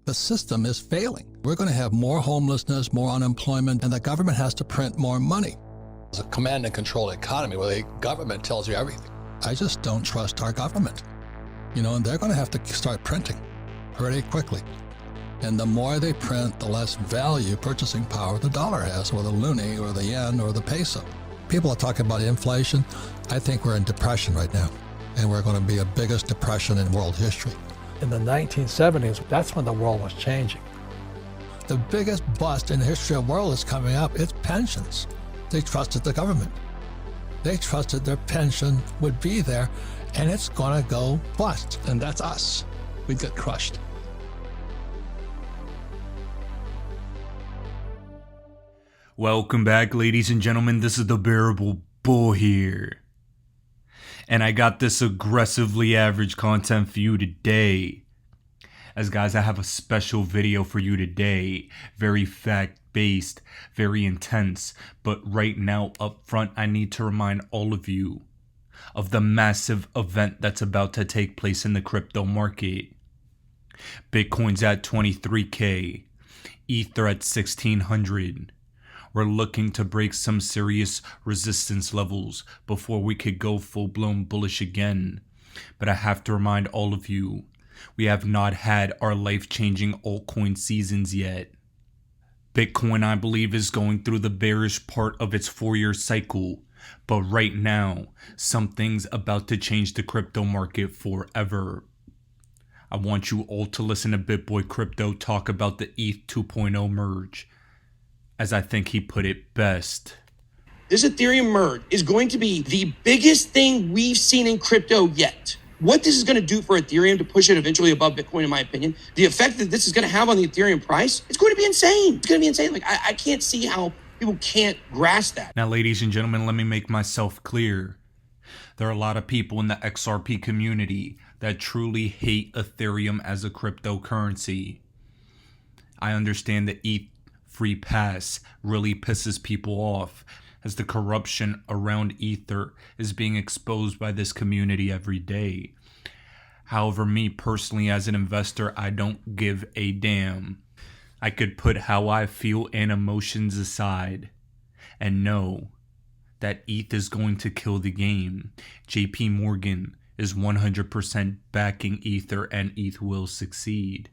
The system is failing. We're going to have more homelessness, more unemployment, and the government has to print more money. It's a command and control economy where the government tells you everything. I just don't trust our government. And they're going to have to start printing pretty quickly. And the more they print, the less value, purchasing power the dollar has, or the loonie, or the yen, or the peso. People are talking about inflation. I think we're in depression right now, and we're going to be the biggest depression in world history. In the 1970s, that's when the world was changing. The biggest bust in the history of the world is coming up. It's pensions. They trusted the government. They trusted their pension would be there, and it's going to go bust. And that's us. We get crushed. Welcome back, ladies and gentlemen. This is the Bearable Bull here. And I got this aggressively average content for you today. As guys, I have a special video for you today. Very fact-based, very intense. But right now, up front, I need to remind all of you of the massive event that's about to take place in the crypto market. Bitcoin's at 23K. Ether at 1600. We're looking to break some serious resistance levels before we could go full-blown bullish again. But I have to remind all of you, we have not had our life-changing altcoin seasons yet. Bitcoin, I believe, is going through the bearish part of its 4-year cycle. But right now, something's about to change the crypto market forever. I want you all to listen to BitBoy Crypto talk about the ETH 2.0 merge, as I think he put it best. This Ethereum merge is going to be the biggest thing we've seen in crypto yet. What this is going to do for Ethereum to push it eventually above Bitcoin, in my opinion, the effect that this is going to have on the Ethereum price, it's going to be insane. It's going to be insane. Like, I can't see how people can't grasp that. Now, ladies and gentlemen, let me make myself clear. There are a lot of people in the XRP community that truly hate Ethereum as a cryptocurrency. I understand the ETH free pass really pisses people off, as the corruption around Ether is being exposed by this community every day. However, me personally as an investor, I don't give a damn. I could put how I feel and emotions aside and know that ETH is going to kill the game. JP Morgan is 100% backing Ether, and ETH will succeed.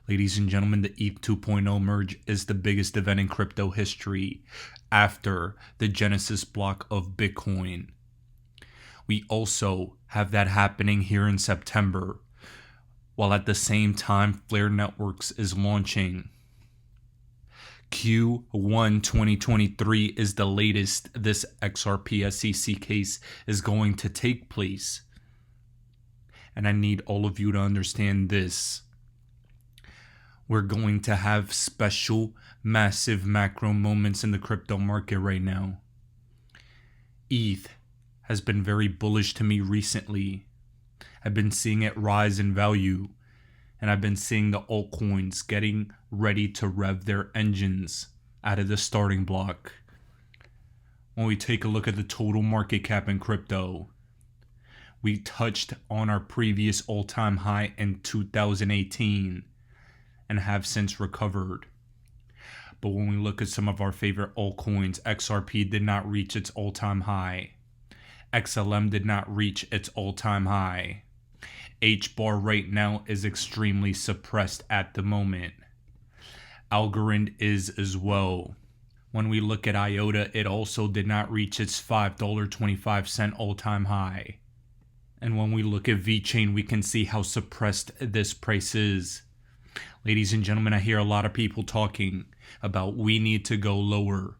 Ladies and gentlemen, the ETH 2.0 merge is the biggest event in crypto history after the Genesis block of Bitcoin. We also have that happening here in September, while at the same time Flare Networks is launching. Q1 2023 is the latest this XRP SEC case is going to take place. And I need all of you to understand this. We're going to have special, massive macro moments in the crypto market right now. ETH has been very bullish to me recently. I've been seeing it rise in value, and I've been seeing the altcoins getting ready to rev their engines out of the starting block. When we take a look at the total market cap in crypto, we touched on our previous all-time high in 2018. And have since recovered. But when we look at some of our favorite altcoins, XRP did not reach its all-time high. XLM did not reach its all-time high. HBAR right now is extremely suppressed at the moment. Algorand is as well. When we look at IOTA, it also did not reach its $5.25 all-time high. And when we look at VeChain, we can see how suppressed this price is. Ladies and gentlemen, I hear a lot of people talking about we need to go lower.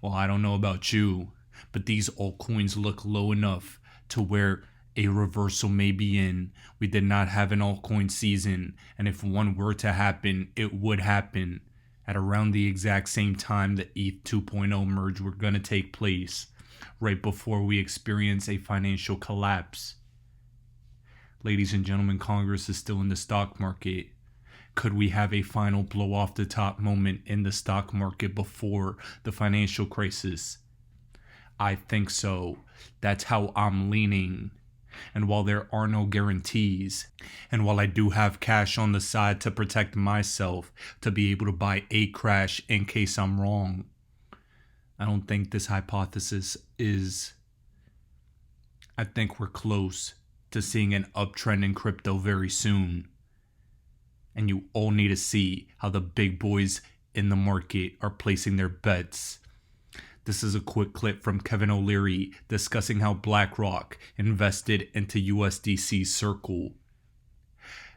Well, I don't know about you, but these altcoins look low enough to where a reversal may be in. We did not have an altcoin season, and if one were to happen, it would happen at around the exact same time the ETH 2.0 merge were going to take place, right before we experience a financial collapse. Ladies and gentlemen, Congress is still in the stock market. Could we have a final blow off the top moment in the stock market before the financial crisis? I think so. That's how I'm leaning. And while there are no guarantees, and while I do have cash on the side to protect myself, to be able to buy a crash in case I'm wrong, I don't think this hypothesis is... I think we're close to seeing an uptrend in crypto very soon. And you all need to see how the big boys in the market are placing their bets. This is a quick clip from Kevin O'Leary discussing how BlackRock invested into USDC Circle.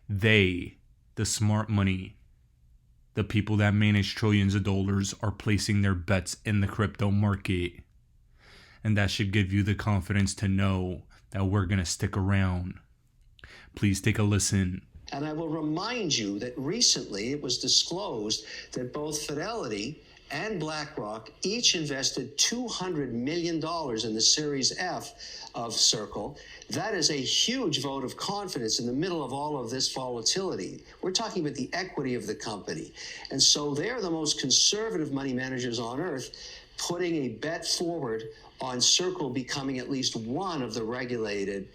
They, the smart money, the people that manage trillions of dollars, are placing their bets in the crypto market. And that should give you the confidence to know that we're going to stick around. Please take a listen. And I will remind you that recently it was disclosed that both Fidelity and BlackRock each invested $200 million in the Series F of Circle. That is a huge vote of confidence in the middle of all of this volatility. We're talking about the equity of the company. And so they're the most conservative money managers on earth, putting a bet forward on Circle becoming at least one of the regulated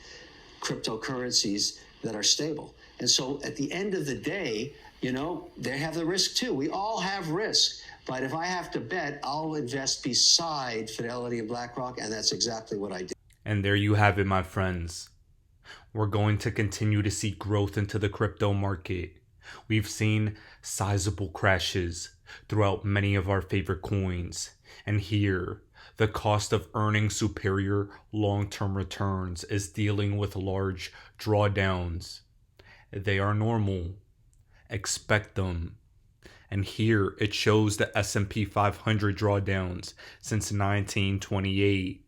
cryptocurrencies that are stable. And so at the end of the day, you know, they have the risk too. We all have risk. But if I have to bet, I'll invest beside Fidelity and BlackRock, and that's exactly what I did. And there you have it, my friends. We're going to continue to see growth into the crypto market. We've seen sizable crashes throughout many of our favorite coins. And here, the cost of earning superior long-term returns is dealing with large drawdowns. They are normal. Expect them. And here it shows the S&P 500 drawdowns since 1928.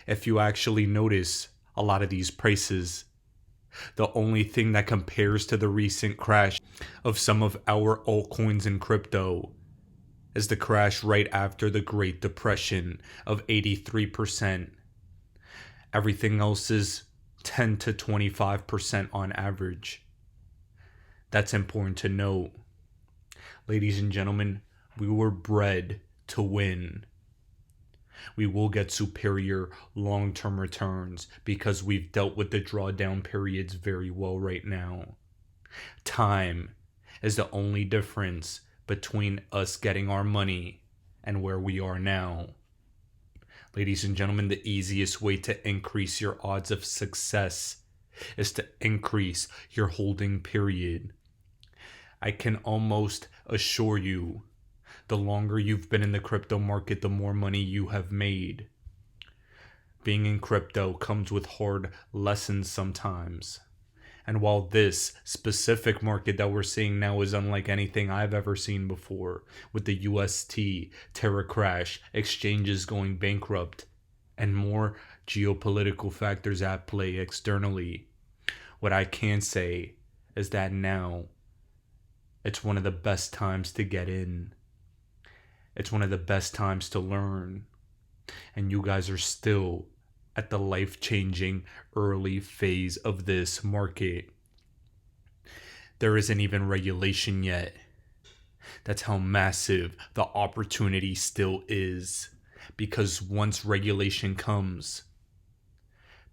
If you actually notice a lot of these prices, the only thing that compares to the recent crash of some of our altcoins in crypto is the crash right after the Great Depression of 83%. Everything else is 10 to 25% on average. That's important to note. Ladies and gentlemen, we were bred to win. We will get superior long-term returns because we've dealt with the drawdown periods very well right now. Time is the only difference between us getting our money and where we are now. Ladies and gentlemen, the easiest way to increase your odds of success is to increase your holding period. I can almost assure you, the longer you've been in the crypto market, the more money you have made. Being in crypto comes with hard lessons sometimes. And while this specific market that we're seeing now is unlike anything I've ever seen before, with the UST, Terra crash, exchanges going bankrupt, and more geopolitical factors at play externally, what I can say is that now it's one of the best times to get in. It's one of the best times to learn. And you guys are still at the life-changing early phase of this market. There isn't even regulation yet. That's how massive the opportunity still is. Because once regulation comes,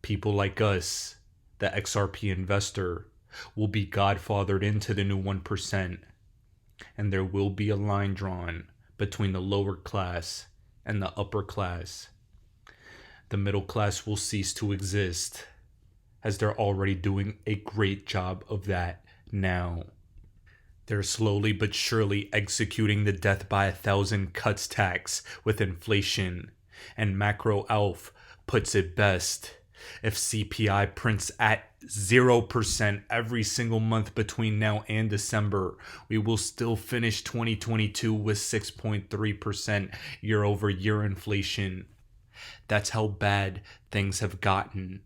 people like us, the XRP investor, will be godfathered into the new 1%. And there will be a line drawn between the lower class and the upper class. The middle class will cease to exist, as they're already doing a great job of that now. They're slowly but surely executing the death by 1,000 cuts tax with inflation, and Macro Alf puts it best. If CPI prints at 0% every single month between now and December, we will still finish 2022 with 6.3% year-over-year inflation. That's how bad things have gotten.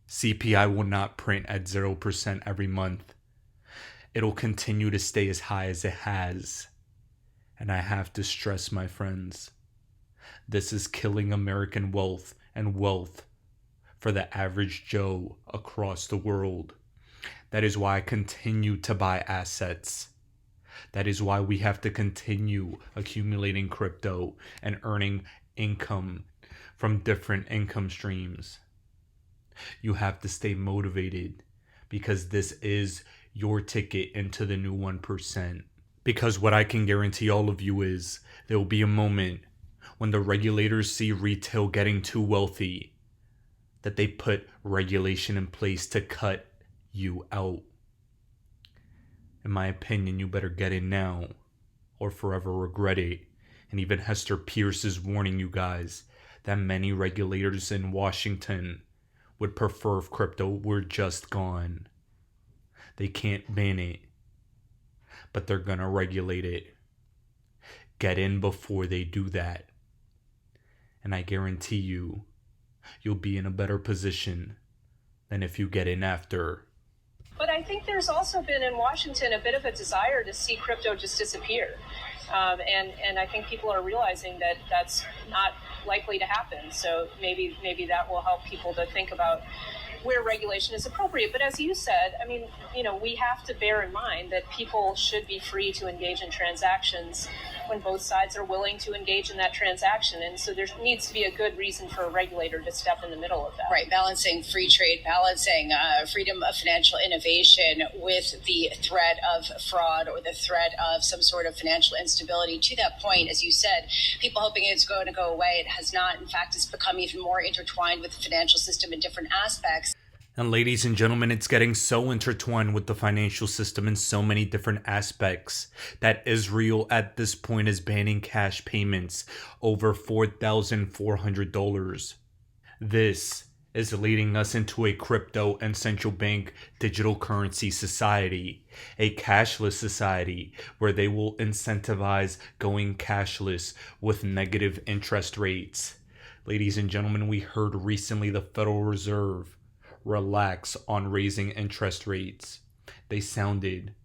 CPI will not print at 0% every month. It'll continue to stay as high as it has. And I have to stress, my friends, this is killing American wealth and wealth for the average Joe across the world. That is why I continue to buy assets. That is why we have to continue accumulating crypto and earning income from different income streams. You have to stay motivated because this is your ticket into the new 1%. Because what I can guarantee all of you is there will be a moment when the regulators see retail getting too wealthy that they put regulation in place to cut you out. In my opinion, you better get in now or forever regret it. And even Hester Pierce is warning you guys that many regulators in Washington would prefer if crypto were just gone. They can't ban it, but they're gonna regulate it. Get in before they do that. And I guarantee you, you'll be in a better position than if you get in after. But I think there's also been in Washington a bit of a desire to see crypto just disappear. And I think people are realizing that that's not likely to happen. So maybe that will help people to think about where regulation is appropriate. But as you said, I mean, we have to bear in mind that people should be free to engage in transactions when both sides are willing to engage in that transaction. And so there needs to be a good reason for a regulator to step in the middle of that. Right, balancing free trade, balancing freedom of financial innovation with the threat of fraud or the threat of some sort of financial instability. To that point, as you said, people hoping it's going to go away. It has not. In fact, it's become even more intertwined with the financial system in different aspects. And ladies and gentlemen, it's getting so intertwined with the financial system in so many different aspects that Israel at this point is banning cash payments over $4,400. This is leading us into a crypto and central bank digital currency society, a cashless society where they will incentivize going cashless with negative interest rates. Ladies and gentlemen, we heard recently the Federal Reserve relax on raising interest rates. They sounded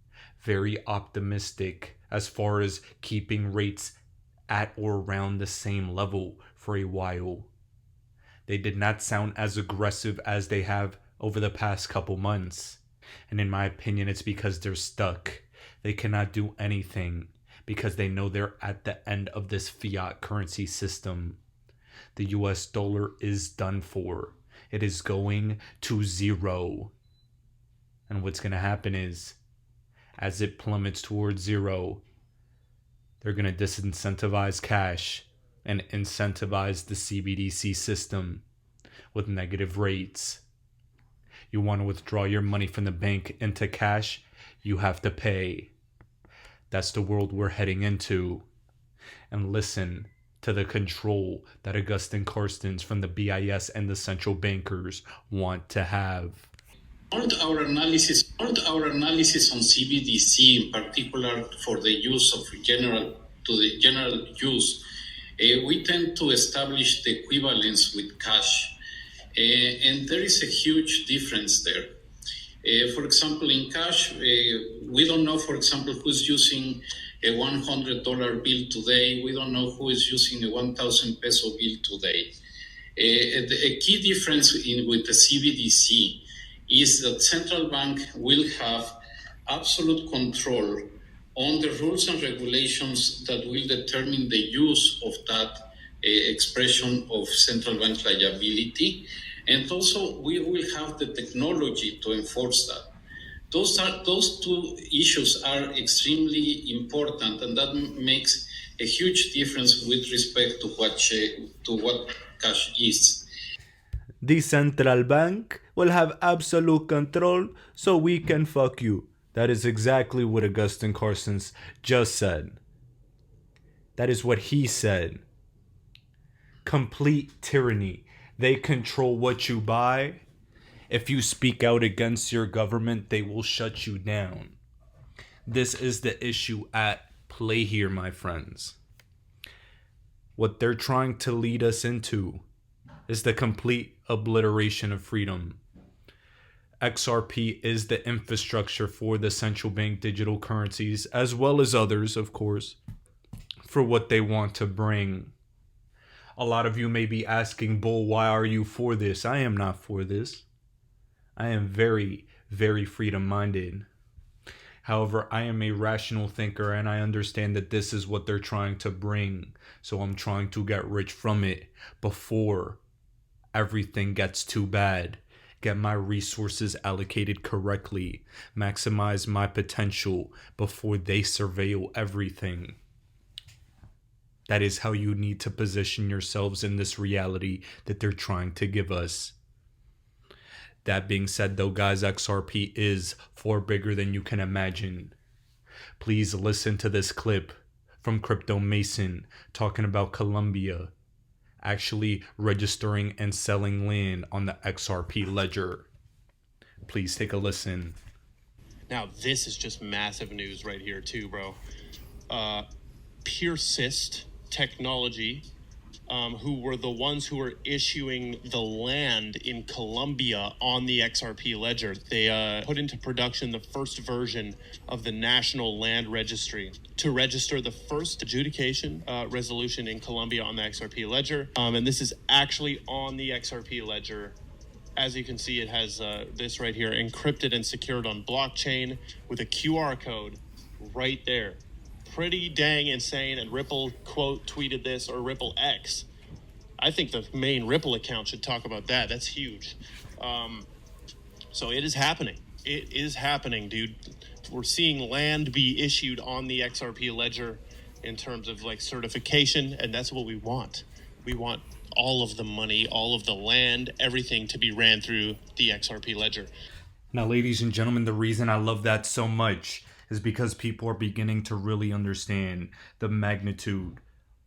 very optimistic as far as keeping rates at or around the same level for a while. They did not sound as aggressive as they have over the past couple months. And in my opinion, it's because they're stuck. They cannot do anything because they know they're at the end of this fiat currency system. The US dollar is done for. It is going to zero. And what's going to happen is, as it plummets towards zero, they're going to disincentivize cash and incentivize the CBDC system with negative rates. You want to withdraw your money from the bank into cash, you have to pay. That's the world we're heading into. And listen to the control that Augustin Carstens from the BIS and the central bankers want to have. All our analysis on CBDC, in particular for the use of general use, we tend to establish the equivalence with cash, and there is a huge difference there. For example, in cash, we don't know, for example, who's using a $100 bill today. We don't know who is using a 1,000 peso bill today. A key difference with the CBDC is that central bank will have absolute control on the rules and regulations that will determine the use of that expression of central bank liability. And also we will have the technology to enforce that. Those two issues are extremely important, and that makes a huge difference with respect to what cash is. The central bank will have absolute control, so we can fuck you. That is exactly what Augustin Carstens just said. That is what he said. Complete tyranny. They control what you buy. If you speak out against your government, they will shut you down. This is the issue at play here, my friends. What they're trying to lead us into is the complete obliteration of freedom. XRP is the infrastructure for the central bank digital currencies, as well as others, of course, for what they want to bring. A lot of you may be asking, Bull, why are you for this? I am not for this. I am very, very freedom-minded. However, I am a rational thinker, and I understand that this is what they're trying to bring. So I'm trying to get rich from it before everything gets too bad. get my resources allocated correctly, maximize my potential before they surveil everything. That is how you need to position yourselves in this reality that they're trying to give us. That being said, though, guys, XRP is far bigger than you can imagine. Please listen to this clip from Crypto Mason talking about Colombia actually registering and selling land on the XRP ledger. Please take a listen. Now, this is just massive news right here too, bro. Persist Technology, who were the ones who were issuing the land in Colombia on the XRP ledger. They put into production the first version of the National Land Registry to register the first adjudication resolution in Colombia on the XRP ledger. And this is actually on the XRP ledger. As you can see, it has this right here, encrypted and secured on blockchain with a QR code right there. Pretty dang insane. And Ripple quote tweeted this, or Ripple X. I think the main Ripple account should talk about that. That's huge. So it is happening. It is happening, dude. We're seeing land be issued on the XRP ledger in terms of like certification, and that's what we want. We want all of the money, all of the land, everything to be ran through the XRP ledger. Now, ladies and gentlemen, the reason I love that so much is because people are beginning to really understand the magnitude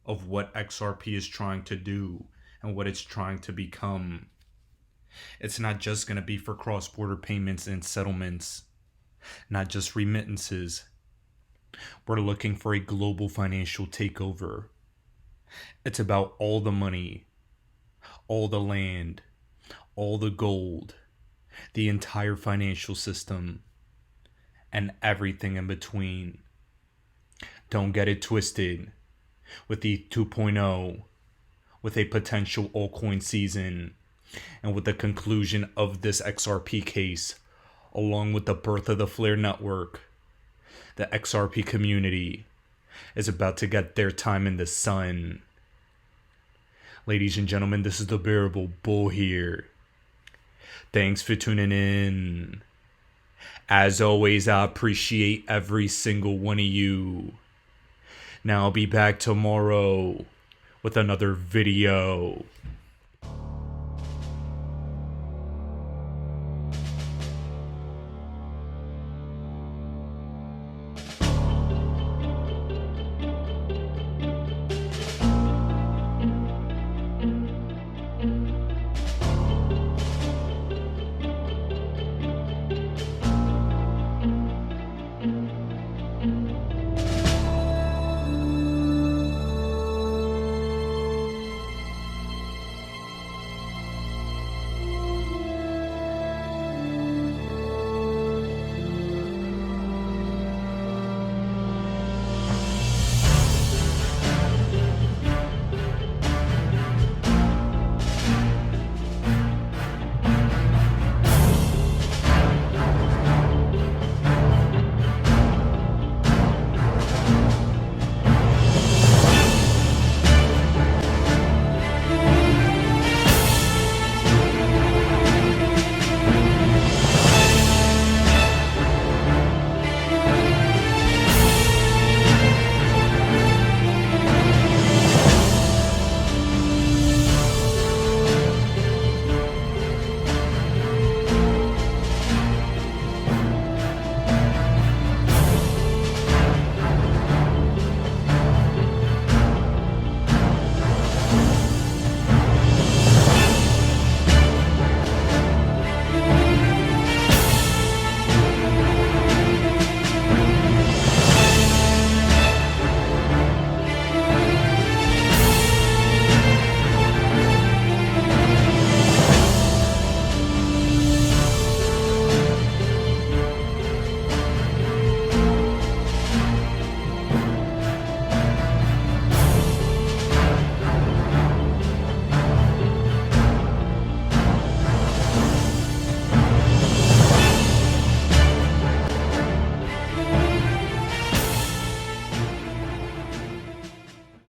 of what XRP is trying to do and what it's trying to become. It's not just going to be for cross-border payments and settlements, not just remittances. We're looking for a global financial takeover. It's about all the money, all the land, all the gold, the entire financial system, and everything in between. Don't get it twisted. With the 2.0, with a potential altcoin season, and with the conclusion of this XRP case, along with the birth of the Flare network, the XRP community is about to get their time in the sun. Ladies and gentlemen, this is the Bearable Bull here. Thanks for tuning in. As always, I appreciate every single one of you. Now I'll be back tomorrow with another video.